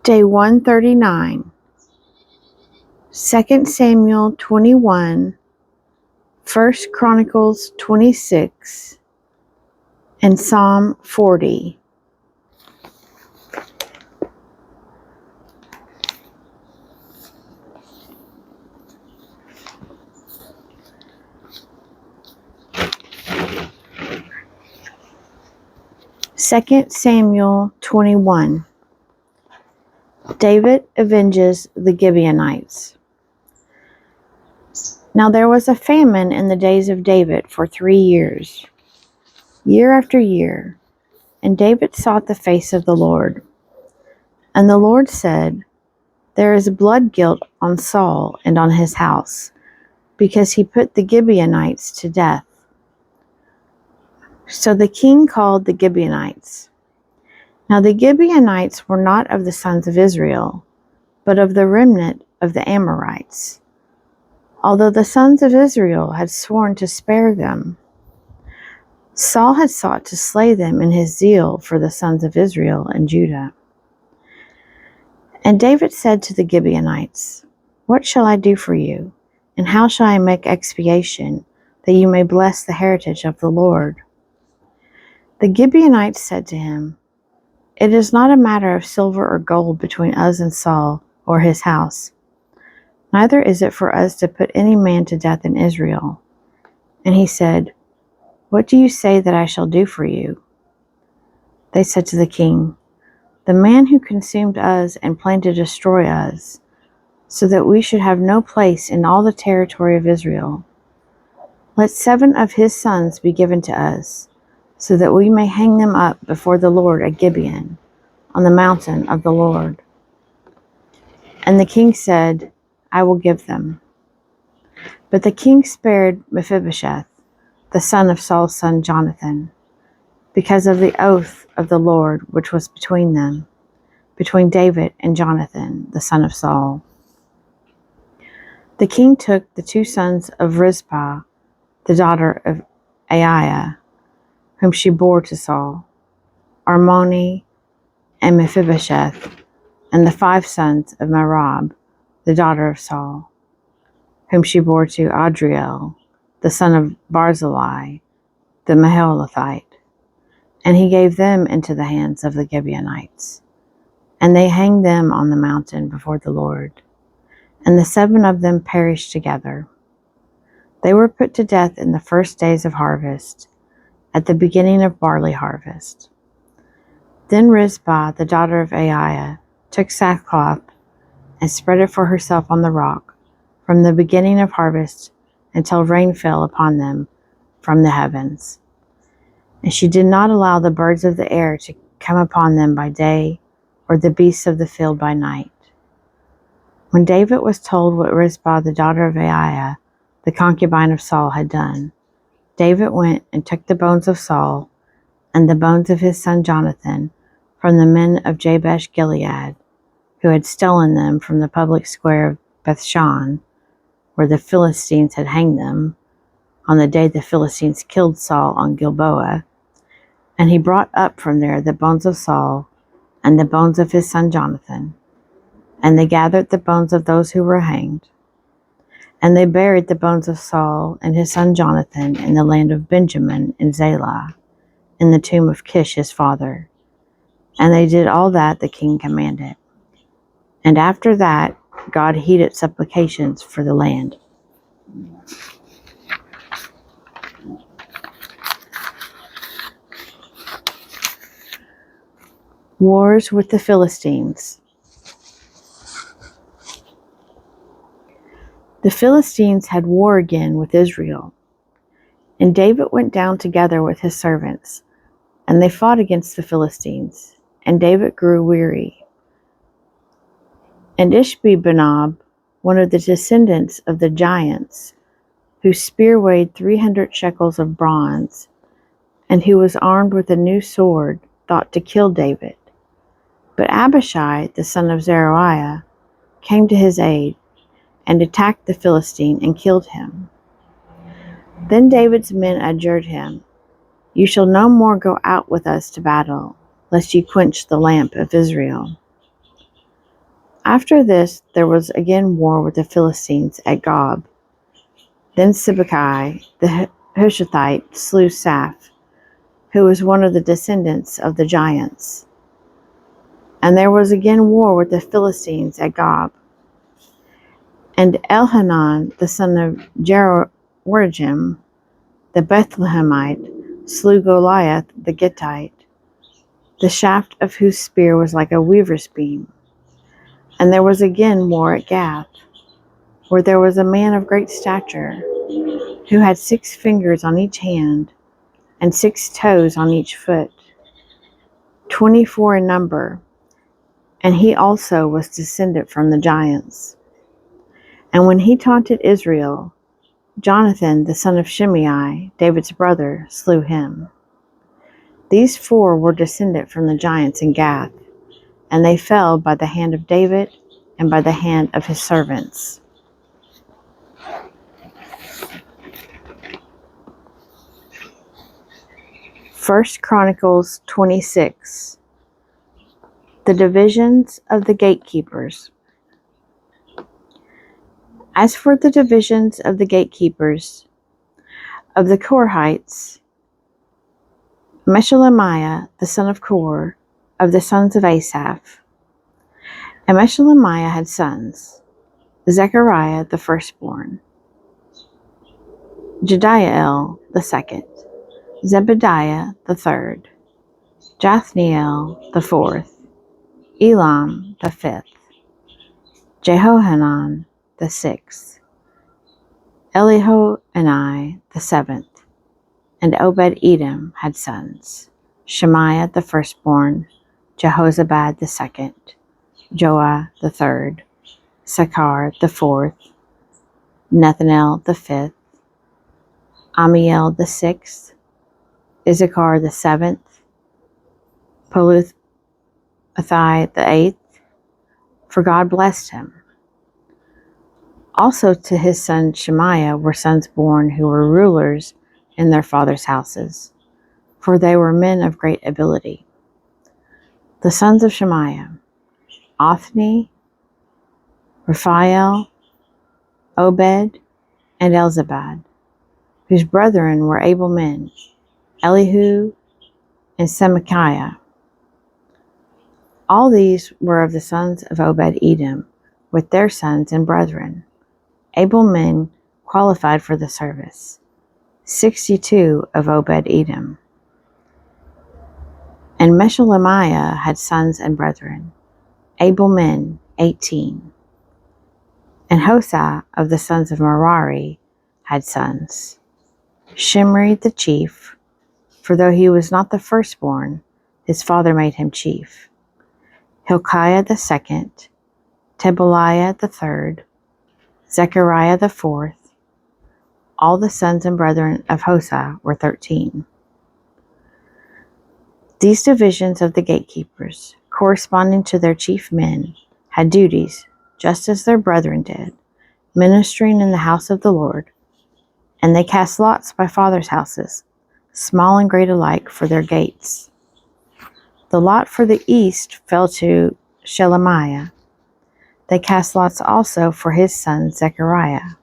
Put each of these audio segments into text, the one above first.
Day 139, 2 Samuel 21, 1 Chronicles 26, and Psalm 40. Second Samuel 21. David avenges the Gibeonites. Now there was a famine in the days of David for 3 years, year after year, and David sought the face of the Lord. And the Lord said, "There is blood guilt on Saul and on his house, because he put the Gibeonites to death." So the king called the Gibeonites. Now the Gibeonites were not of the sons of Israel, but of the remnant of the Amorites, although the sons of Israel had sworn to spare them. Saul had sought to slay them in his zeal for the sons of Israel and Judah. And David said to the Gibeonites, "What shall I do for you, and how shall I make expiation, that you may bless the heritage of the Lord?" The Gibeonites said to him, "It is not a matter of silver or gold between us and Saul or his house. Neither is it for us to put any man to death in Israel." And he said, "What do you say that I shall do for you?" They said to the king, "The man who consumed us and planned to destroy us, so that we should have no place in all the territory of Israel. Let 7 of his sons be given to us, so that we may hang them up before the Lord at Gibeon, on the mountain of the Lord." And the king said, "I will give them." But the king spared Mephibosheth, the son of Saul's son Jonathan, because of the oath of the Lord which was between them, between David and Jonathan, the son of Saul. The king took the 2 sons of Rizpah, the daughter of Aiah, whom she bore to Saul, Armoni and Mephibosheth, and the 5 sons of Merab, the daughter of Saul, whom she bore to Adriel, the son of Barzillai, the Maholathite. And he gave them into the hands of the Gibeonites, and they hanged them on the mountain before the Lord. And the 7 of them perished together. They were put to death in the first days of harvest, at the beginning of barley harvest. Then Rizpah, the daughter of Aiah, took sackcloth and spread it for herself on the rock, from the beginning of harvest until rain fell upon them from the heavens. And she did not allow the birds of the air to come upon them by day, or the beasts of the field by night. When David was told what Rizpah, the daughter of Aiah, the concubine of Saul, had done, David went and took the bones of Saul and the bones of his son Jonathan from the men of Jabesh Gilead, who had stolen them from the public square of Bethshan, where the Philistines had hanged them, on the day the Philistines killed Saul on Gilboa. And he brought up from there the bones of Saul and the bones of his son Jonathan. And they gathered the bones of those who were hanged. And they buried the bones of Saul and his son Jonathan in the land of Benjamin in Zelah, in the tomb of Kish his father. And they did all that the king commanded. And after that, God heeded supplications for the land. Wars with the Philistines. The Philistines had war again with Israel. And David went down together with his servants, and they fought against the Philistines, and David grew weary. And Ishbi-Benob, one of the descendants of the giants, whose spear weighed 300 shekels of bronze, and who was armed with a new sword, thought to kill David. But Abishai, the son of Zeruiah, came to his aid, and attacked the Philistine and killed him. Then David's men adjured him, "You shall no more go out with us to battle, lest you quench the lamp of Israel." After this, there was again war with the Philistines at Gob. Then Sibbecai the Hushathite slew Saph, who was one of the descendants of the giants. And there was again war with the Philistines at Gob. And Elhanan, the son of Jehoiarib, the Bethlehemite, slew Goliath the Gittite, the shaft of whose spear was like a weaver's beam. And there was again war at Gath, where there was a man of great stature, who had 6 fingers on each hand, and 6 toes on each foot, 24 in number, and he also was descended from the giants. And when he taunted Israel, Jonathan, the son of Shimei, David's brother, slew him. These 4 were descended from the giants in Gath, and they fell by the hand of David and by the hand of his servants. First Chronicles 26. The divisions of the gatekeepers. As for the divisions of the gatekeepers of the Korhites, Meshelemiah, the son of Kor, of the sons of Asaph. And Meshelemiah had sons: Zechariah the firstborn, Jediael the second, Zebediah the third, Jathniel the fourth, Elam the fifth, Jehohanan the sixth, Elihoenai the seventh. And Obed-Edom had sons: Shemaiah the firstborn, Jehozabad the second, Joah the third, Sakkar the fourth, Nethanel the fifth, Amiel the sixth, Issachar the seventh, Peluthai the eighth, for God blessed him. Also to his son Shemaiah were sons born who were rulers in their fathers' houses, for they were men of great ability. The sons of Shemaiah: Othni, Raphael, Obed, and Elzabad, whose brethren were able men, Elihu and Semachiah. All these were of the sons of Obed-Edom, with their sons and brethren, able men qualified for the service, 62 of Obed-Edom. And Meshelemiah had sons and brethren, able men, 18. And Hosah of the sons of Merari had sons: Shimri the chief, for though he was not the firstborn, his father made him chief, Hilkiah the second, Tebaliah the third, Zechariah the fourth. All the sons and brethren of Hosah were 13. These divisions of the gatekeepers, corresponding to their chief men, had duties, just as their brethren did, ministering in the house of the Lord. And they cast lots by fathers' houses, small and great alike, for their gates. The lot for the east fell to Shelemiah. They cast lots also for his son Zechariah,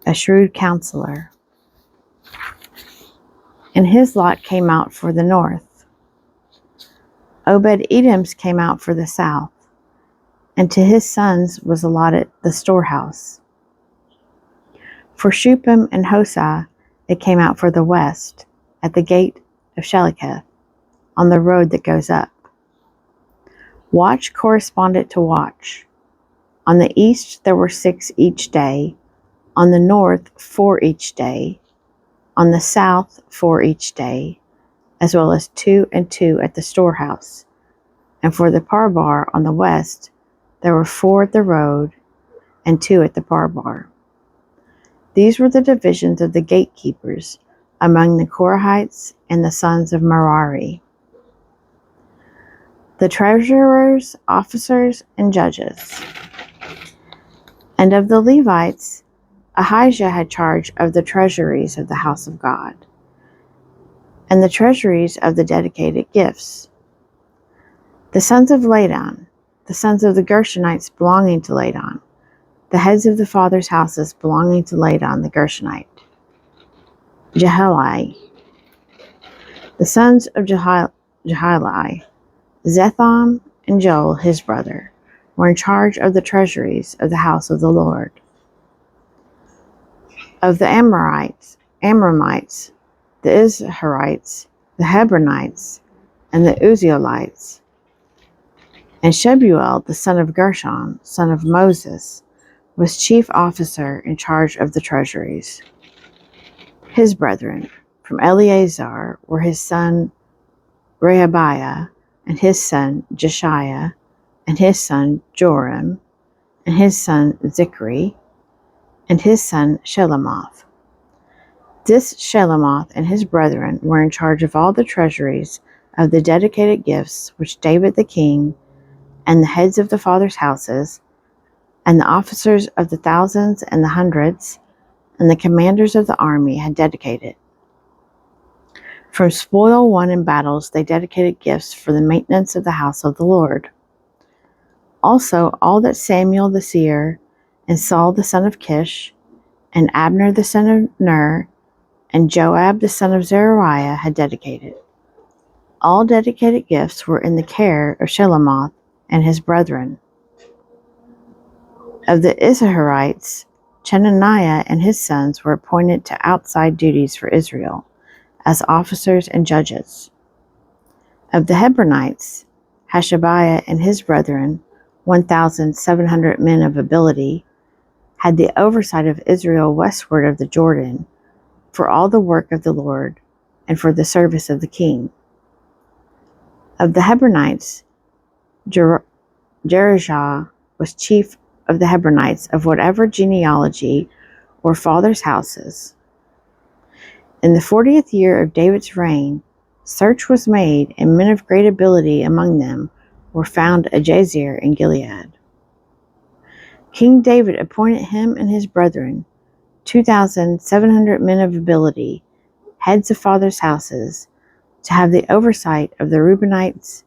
a shrewd counselor. And his lot came out for the north. Obed-Edom's came out for the south, and to his sons was allotted the storehouse. For Shupim and Hosah it came out for the west, at the gate of Sheliketh, on the road that goes up. Watch corresponded to watch. On the east there were 6 each day, on the north 4 each day, on the south 4 each day, as well as 2 and 2 at the storehouse. And for the parbar on the west, there were 4 at the road, and 2 at the parbar. These were the divisions of the gatekeepers among the Korhites and the sons of Merari. The treasurers, officers, and judges. And of the Levites, Ahijah had charge of the treasuries of the house of God, and the treasuries of the dedicated gifts. The sons of Ladan, the sons of the Gershonites belonging to Ladan, the heads of the fathers' houses belonging to Ladan the Gershonite. Jehieli, the sons of Jehieli, Zetham and Joel his brother, were in charge of the treasuries of the house of the Lord. Of the Amramites, the Izharites, the Hebronites, and the Uzzielites, and Shebuel the son of Gershon, son of Moses, was chief officer in charge of the treasuries. His brethren from Eleazar were his son Rehabiah, and his son Jeshiah, and his son Joram, and his son Zichri, and his son Shelomoth. This Shelomoth and his brethren were in charge of all the treasuries of the dedicated gifts which David the king, and the heads of the fathers' houses, and the officers of the thousands and the hundreds, and the commanders of the army had dedicated. From spoil won in battles they dedicated gifts for the maintenance of the house of the Lord. Also all that Samuel the seer, and Saul the son of Kish, and Abner the son of Ner, and Joab the son of Zeruiah had dedicated. All dedicated gifts were in the care of Shelomoth and his brethren. Of the Izharites, Chenaniah and his sons were appointed to outside duties for Israel, as officers and judges. Of the Hebronites, Hashabiah and his brethren, 1,700 men of ability, had the oversight of Israel westward of the Jordan, for all the work of the Lord, and for the service of the king. Of the Hebronites, Jerijah was chief of the Hebronites of whatever genealogy or fathers' houses. In the 40th year of David's reign, search was made, and men of great ability among them were found at Jazer in Gilead. King David appointed him and his brethren, 2,700 men of ability, heads of fathers' houses, to have the oversight of the Reubenites,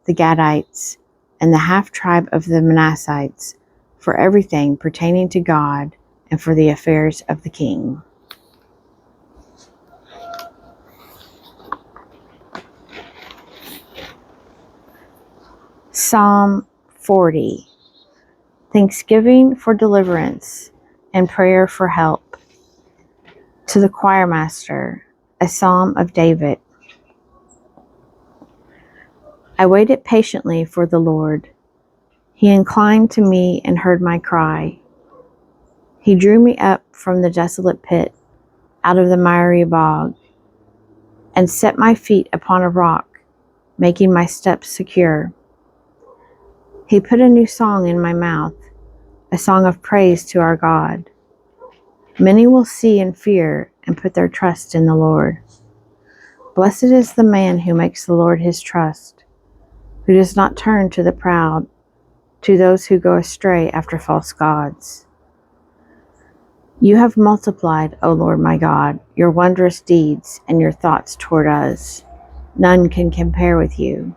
the Gadites, and the half-tribe of the Manassites, for everything pertaining to God and for the affairs of the king. Psalm 40. Thanksgiving for deliverance and prayer for help. To the choirmaster, a psalm of David. I waited patiently for the Lord. He inclined to me and heard my cry. He drew me up from the desolate pit, out of the miry bog, and set my feet upon a rock, making my steps secure. He put a new song in my mouth, a song of praise to our God. Many will see and fear and put their trust in the Lord. Blessed is the man who makes the Lord his trust, who does not turn to the proud, to those who go astray after false gods. You have multiplied, O Lord my God, your wondrous deeds and your thoughts toward us. None can compare with you.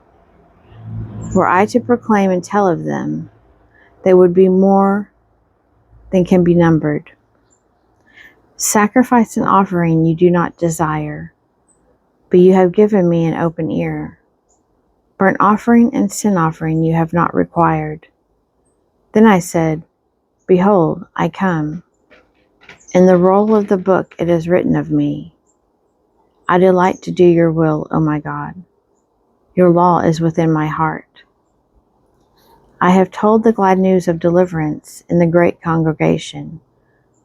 Were I to proclaim and tell of them, they would be more than can be numbered. Sacrifice and offering you do not desire, but you have given me an open ear. Burnt offering and sin offering you have not required. Then I said, Behold, I come. In the roll of the book it is written of me. I delight to do your will, O my God. Your law is within my heart. I have told the glad news of deliverance in the great congregation.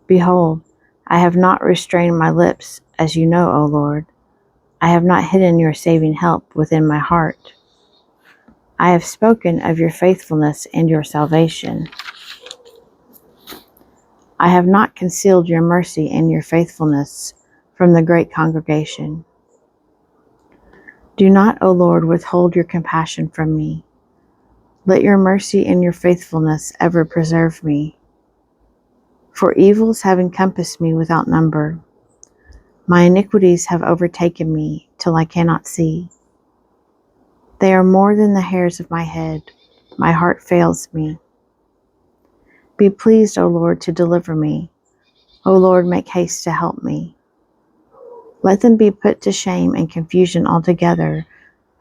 Behold, I have not restrained my lips, as you know, O Lord. I have not hidden your saving help within my heart. I have spoken of your faithfulness and your salvation. I have not concealed your mercy and your faithfulness from the great congregation. Do not, O Lord, withhold your compassion from me. Let your mercy and your faithfulness ever preserve me. For evils have encompassed me without number. My iniquities have overtaken me till I cannot see. They are more than the hairs of my head. my heart fails me. Be pleased, O Lord, to deliver me. O Lord, make haste to help me. Let them be put to shame and confusion altogether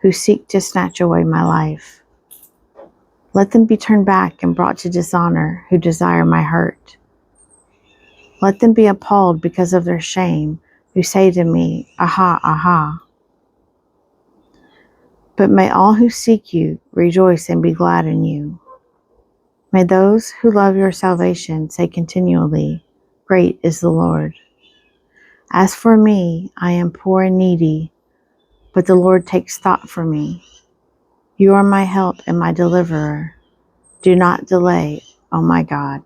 who seek to snatch away my life. Let them be turned back and brought to dishonor who desire my hurt. Let them be appalled because of their shame who say to me, Aha, aha. But may all who seek you rejoice and be glad in you. May those who love your salvation say continually, Great is the Lord. As for me, I am poor and needy, but the Lord takes thought for me. You are my help and my deliverer. Do not delay, O my God.